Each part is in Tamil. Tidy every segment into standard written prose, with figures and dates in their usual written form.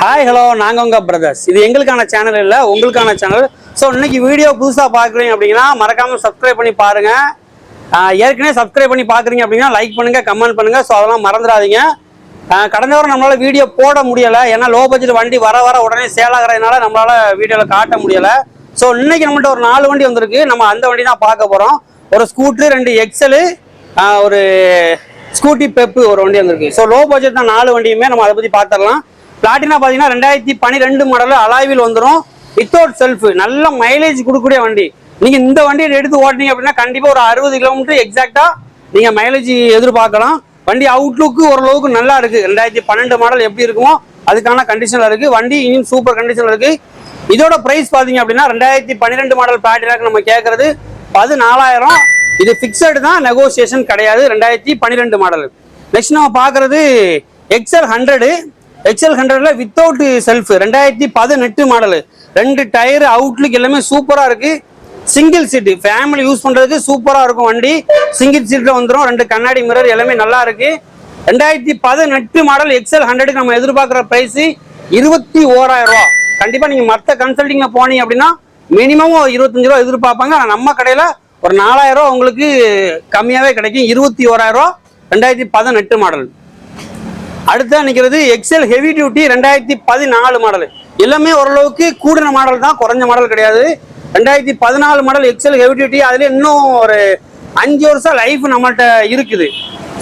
ஹாய் ஹலோ நாங்கள் உங்கள் பிரதர்ஸ். இது எங்களுக்கான சேனல் இல்லை, உங்களுக்கான சேனல். ஸோ இன்னைக்கு வீடியோ புதுசாக பார்க்குறீங்க அப்படின்னா மறக்காமல் சப்ஸ்கிரைப் பண்ணி பாருங்கள். ஏற்கனவே சப்ஸ்கிரைப் பண்ணி பார்க்குறீங்க அப்படின்னா லைக் பண்ணுங்கள், கமெண்ட் பண்ணுங்கள். ஸோ அதெல்லாம் மறந்துடாதீங்க. கடந்த வாரம் நம்மளால் வீடியோ போட முடியலை, ஏன்னா லோ பட்ஜெட் வண்டி வர உடனே சேல் ஆகிறதுனால நம்மளால் வீடியோவில் காட்ட முடியலை. ஸோ இன்னைக்கு நம்மள்ட்ட ஒரு 4 வண்டி வந்திருக்கு. நம்ம அந்த வண்டி தான் பார்க்க போகிறோம். ஒரு ஸ்கூட்ரு, 2 எக்ஸலு, ஒரு ஸ்கூட்டி பெப்பு ஒரு வண்டி வந்திருக்கு. ஸோ லோ பட்ஜெட் தான் 4 வண்டியுமே. நம்ம அதை பற்றி பார்த்துடலாம். பிளாட்டினா பார்த்தீங்கன்னா 2012 மாடல் அலாய்வில் வந்துடும். வித்தவுட் செல்ஃப், நல்ல மைலேஜ் கொடுக்கக்கூடிய வண்டி. நீங்கள் இந்த வண்டியை எடுத்து ஓட்டினீங்க அப்படின்னா கண்டிப்பாக ஒரு 60 கிலோமீட்டர் எக்ஸாக்டாக நீங்கள் மைலேஜ் எதிர்பார்க்கலாம். வண்டி அவுட்லுக்கு ஓரளவுக்கு நல்லா இருக்குது. 2012 மாடல் எப்படி இருக்குமோ அதுக்கான கண்டிஷனில் இருக்குது. வண்டி இன்னும் சூப்பர் கண்டிஷனில் இருக்குது. இதோட ப்ரைஸ் பார்த்தீங்க அப்படின்னா 2012 மாடல் பிளாட்டினாக்கு நம்ம கேட்குறது 14,000. இது ஃபிக்ஸடு தான், நெகோசியேஷன் கிடையாது. 2012 மாடல். நெக்ஸ்ட் நம்ம பார்க்குறது XL 100. XL 100ல without self, 2018 model. 2 tyre, outlook எல்லாமே சூப்பராக இருக்குது. சிங்கிள் சீட்டு, ஃபேமிலி யூஸ் பண்ணுறதுக்கு சூப்பராக இருக்கும் வண்டி. சிங்கிள் சீட்டில் வந்துடும். 2 கண்ணாடி மிரர் எல்லாமே நல்லா இருக்குது. 2018 மாடல் XL 100க்கு நம்ம எதிர்பார்க்குற ப்ரைஸு 21,000 ரூபா. கண்டிப்பாக நீங்கள் மற்ற கன்சல்டிங்கில் போனீங்க அப்படின்னா மினிமம் 25 ரூபா எதிர்பார்ப்பாங்க. ஆனால் நம்ம கடையில் ஒரு 4,000 ரூபா உங்களுக்கு கம்மியாகவே கிடைக்கும். 21,000 ரூபா, 2018 மாடல். அடுத்த நிற்கிறது XL ஹெவி டியூட்டி 2014 மாடல். எல்லாமே ஓரளவுக்கு கூடின மாடல் தான், குறைஞ்ச மாடல் கிடையாது. 2014 மாடல் XL ஹெவி டியூட்டி. அதுல இன்னும் ஒரு 5 வருஷம் லைஃப் நம்மள்கிட்ட இருக்குது.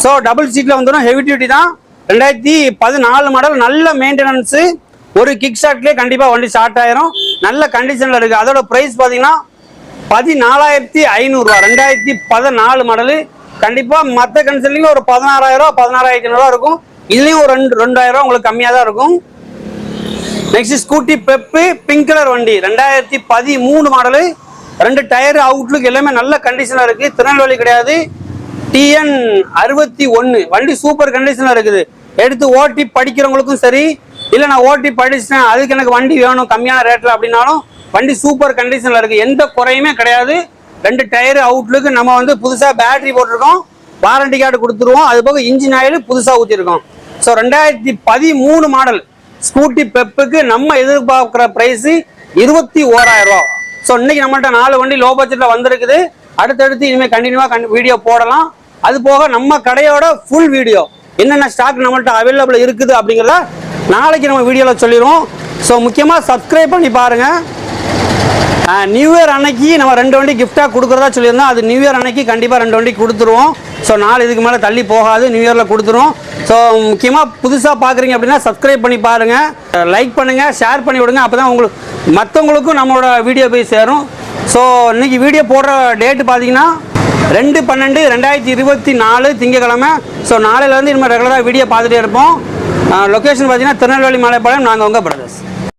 ஸோ டபுள் சீட்ல வந்துடும், ஹெவி டியூட்டி தான். 2014 மாடல், நல்ல மெயின்டெனன்ஸு. ஒரு கிக் ஸ்டார்ட்லேயே கண்டிப்பாக வண்டி ஸ்டார்ட் ஆயிரும். நல்ல கண்டிஷனில் இருக்குது. அதோட ப்ரைஸ் பார்த்தீங்கன்னா 14,500 ரூபா. 2014 மாடலு. கண்டிப்பாக மற்ற கன்சல்டிங்ல ஒரு 16,000 16,500 இருக்கும். இதுலேயும் ஒரு 2,000 உங்களுக்கு கம்மியாக தான் இருக்கும். Next scooty pep, pink colour வண்டி. 2013 மாடலு. 2 டயர், அவுட்லுக் எல்லாமே நல்ல கண்டிஷனில் இருக்குது. திருநெல்வேலி கிடையாது, TN 61. வண்டி சூப்பர் கண்டிஷனில் இருக்குது. எடுத்து ஓட்டி படிக்கிறவங்களுக்கும் சரி, இல்லை நான் ஓட்டி படிச்சிட்டேன் அதுக்கு எனக்கு வண்டி வேணும் கம்மியான ரேட்டில் அப்படின்னாலும் வண்டி சூப்பர் கண்டிஷனில் இருக்குது. எந்த குறையுமே கிடையாது. 2 டயர், அவுட்லுக்கு நம்ம வந்து புதுசாக பேட்டரி போட்டிருக்கோம். வாரண்டி கார்டு கொடுத்துருவோம். அது போக இன்ஜின் ஆயில் புதுசாக ஊற்றிருக்கோம். ஸோ 2013 மாடல் ஸ்கூட்டி பெப்புக்கு நம்ம எதிர்பார்க்குற ப்ரைஸு 21,000 ரூபா. ஸோ இன்னைக்கு நம்மள்ட்ட 4 வண்டி லோ பட்ஜெட்டில் வந்திருக்குது. அடுத்தடுத்து இனிமேல் கண்டினியூவாக வீடியோ போடலாம். அது போக நம்ம கடையோட ஃபுல் வீடியோ என்னென்ன ஸ்டாக் நம்மள்ட்ட அவைலபிள் இருக்குது அப்படிங்கிறத நாளைக்கு நம்ம வீடியோவில் சொல்லிடுவோம். ஸோ முக்கியமாக சப்ஸ்கிரைப் பண்ணி பாருங்கள். நியூ இயர் அன்னைக்கு நம்ம 2 வண்டி கிஃப்டாக கொடுக்குறதா சொல்லியிருந்தோம். அது நியூ இயர் அன்னைக்கு கண்டிப்பாக 2 வண்டி கொடுத்துருவோம். ஸோ நாலு இதுக்கு மேலே தள்ளி போகாது, நியூ இயரில் கொடுத்துருவோம். ஸோ முக்கியமாக புதுசாக பார்க்குறீங்க அப்படின்னா சப்ஸ்கிரைப் பண்ணி பாருங்கள், லைக் பண்ணுங்கள், ஷேர் பண்ணி விடுங்க. அப்போ தான் உங்களுக்கு மற்றவங்களுக்கும் நம்மளோட வீடியோ போய் சேரும். ஸோ இன்றைக்கி வீடியோ போடுற டேட்டு பார்த்தீங்கன்னா 2/12/2024 திங்கக்கிழமை. ஸோ நாளையிலேருந்து நம்ம ரெகுலராக வீடியோ பார்த்துட்டே இருப்போம். லொக்கேஷன் பார்த்தீங்கன்னா திருநெல்வேலி மலைப்பாளையம். நாங்கள் உங்கள் பிரதர்ஸ்.